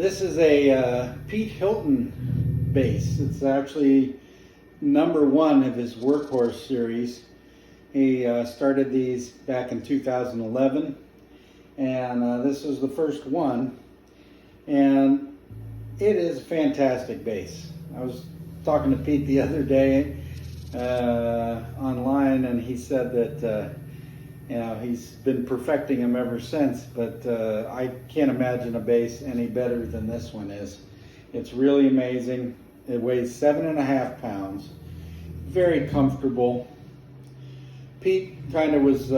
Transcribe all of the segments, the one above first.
This is a Pete Hilton bass. It's actually #1 of his Workhorse series. He started these back in 2011, and this was the first one. And it is a fantastic bass. I was talking to Pete the other day online, and he said that he's been perfecting them ever since, but I can't imagine a bass any better than this one is. It's really amazing. It weighs 7.5 pounds, very comfortable. Pete kind of was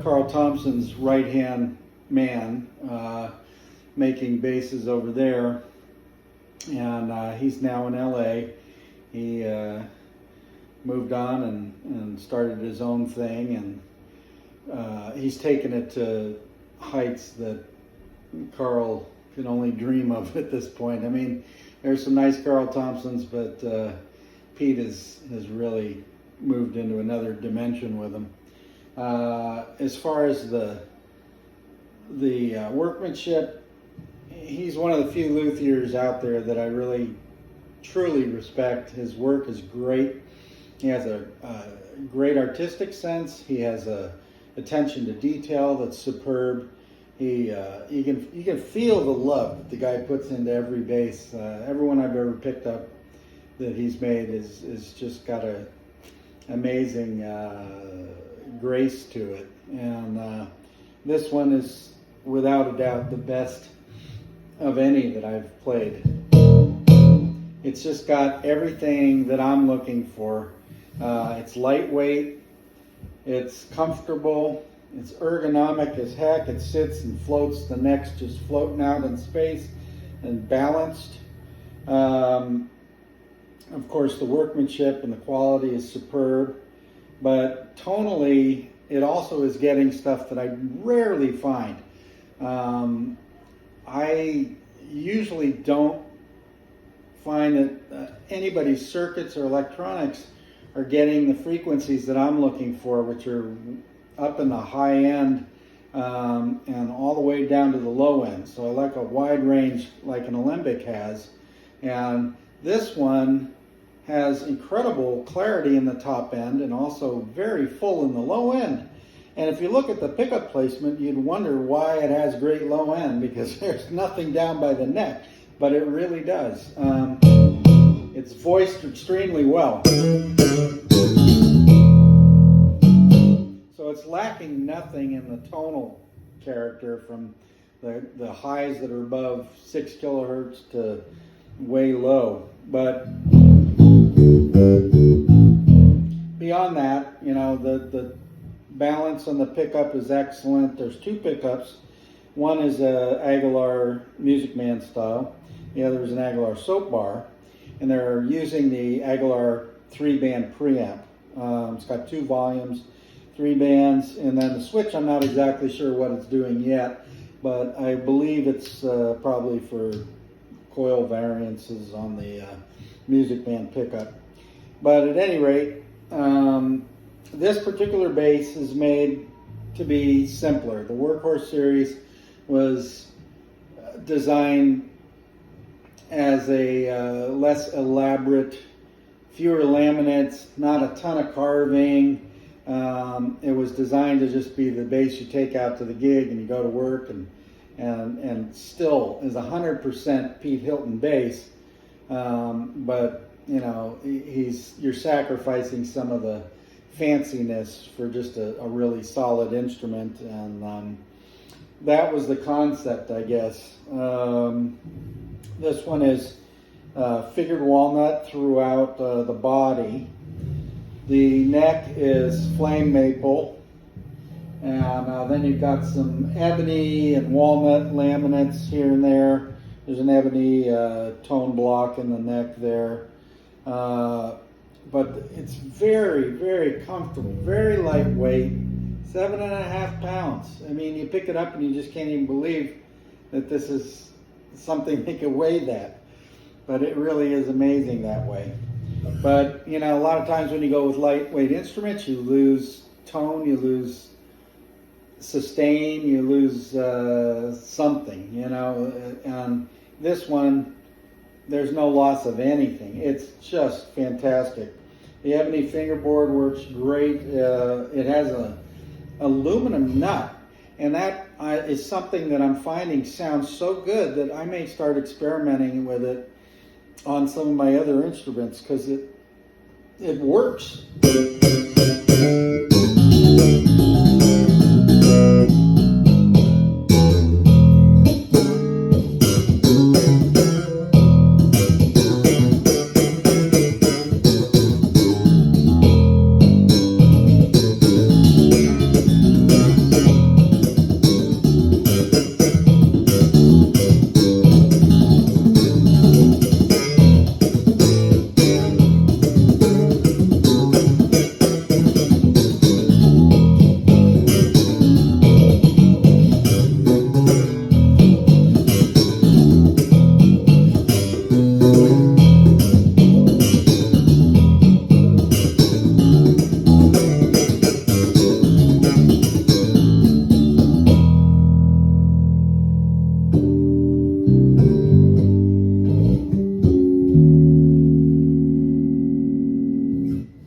Carl Thompson's right-hand man, making basses over there, and he's now in LA. He moved on and started his own thing, and he's taken it to heights that Carl can only dream of at this point. I mean, there's some nice Carl Thompsons, but Pete has really moved into another dimension with him. As far as the workmanship, he's one of the few luthiers out there that I really truly respect. His work is great. He has a great artistic sense. He has a attention to detail that's superb. You can feel the love that the guy puts into every bass. Everyone I've ever picked up that he's made is just got a amazing grace to it. And this one is without a doubt the best of any that I've played. It's just got everything that I'm looking for. It's lightweight, it's comfortable, it's ergonomic as heck. It sits and floats, the neck's just floating out in space and balanced. Of course, the workmanship and the quality is superb, but tonally, it also is getting stuff that I rarely find. I usually don't find that anybody's circuits or electronics are getting the frequencies that I'm looking for, which are up in the high end and all the way down to the low end. So I like a wide range like an Alembic has. And this one has incredible clarity in the top end and also very full in the low end. And if you look at the pickup placement, you'd wonder why it has great low end, because there's nothing down by the neck, but it really does. It's voiced extremely well. So it's lacking nothing in the tonal character, from the highs that are above 6 kilohertz to way low. But beyond that, the balance on the pickup is excellent. There's 2 pickups. One is a Aguilar Music Man style. The other is an Aguilar soap bar. And they're using the Aguilar 3-band preamp. It's got 2 volumes, 3 bands, and then the switch, I'm not exactly sure what it's doing yet, but I believe it's probably for coil variances on the Music Man pickup. But at any rate, this particular bass is made to be simpler. The Workhorse series was designed as a less elaborate, fewer laminates, not a ton of carving. It was designed to just be the bass you take out to the gig and you go to work, and still is 100% Pete Hilton bass. But you're sacrificing some of the fanciness for just a really solid instrument, and that was the concept, I guess. This one is figured walnut throughout the body. The neck is flame maple, and then you've got some ebony and walnut laminates here and there. There's an ebony tone block in the neck there. But it's very, very comfortable, very lightweight, 7.5 pounds. I mean, you pick it up and you just can't even believe that this is something that can weigh that. But it really is amazing that way. But, a lot of times when you go with lightweight instruments, you lose tone, you lose sustain, you lose something, and This one, there's no loss of anything. It's just fantastic. The ebony fingerboard works great. It has a aluminum nut, and that is something that I'm finding sounds so good that I may start experimenting with it on some of my other instruments, because it works.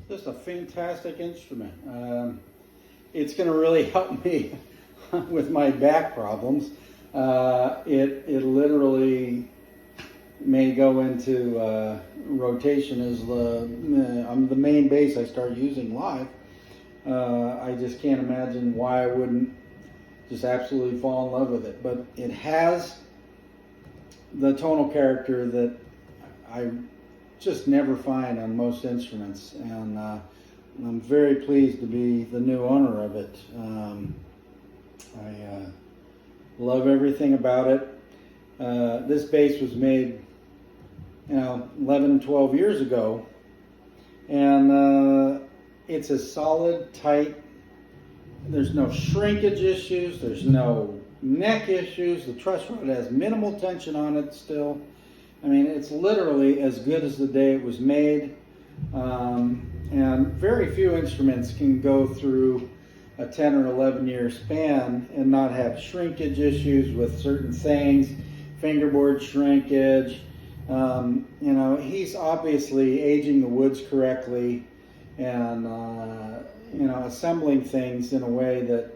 Just a fantastic instrument. It's going to really help me with my back problems. It literally may go into rotation as the main bass I start using live. I just can't imagine why I wouldn't just absolutely fall in love with it. But it has the tonal character that I just never find on most instruments, and I'm very pleased to be the new owner of it. I love everything about it. This bass was made 11, 12 years ago, and it's a solid, tight. There's no shrinkage issues, there's no neck issues. The truss rod has minimal tension on it still. I mean, it's literally as good as the day it was made. And very few instruments can go through a 10 or 11 year span and not have shrinkage issues with certain things, fingerboard shrinkage. He's obviously aging the woods correctly and, assembling things in a way that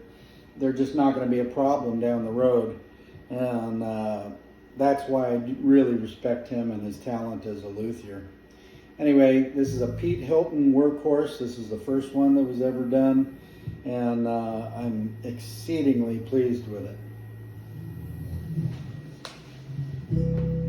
they're just not going to be a problem down the road. And that's why I really respect him and his talent as a luthier. Anyway, this is a Pete Hilton Workhorse. This is the first one that was ever done, and I'm exceedingly pleased with it.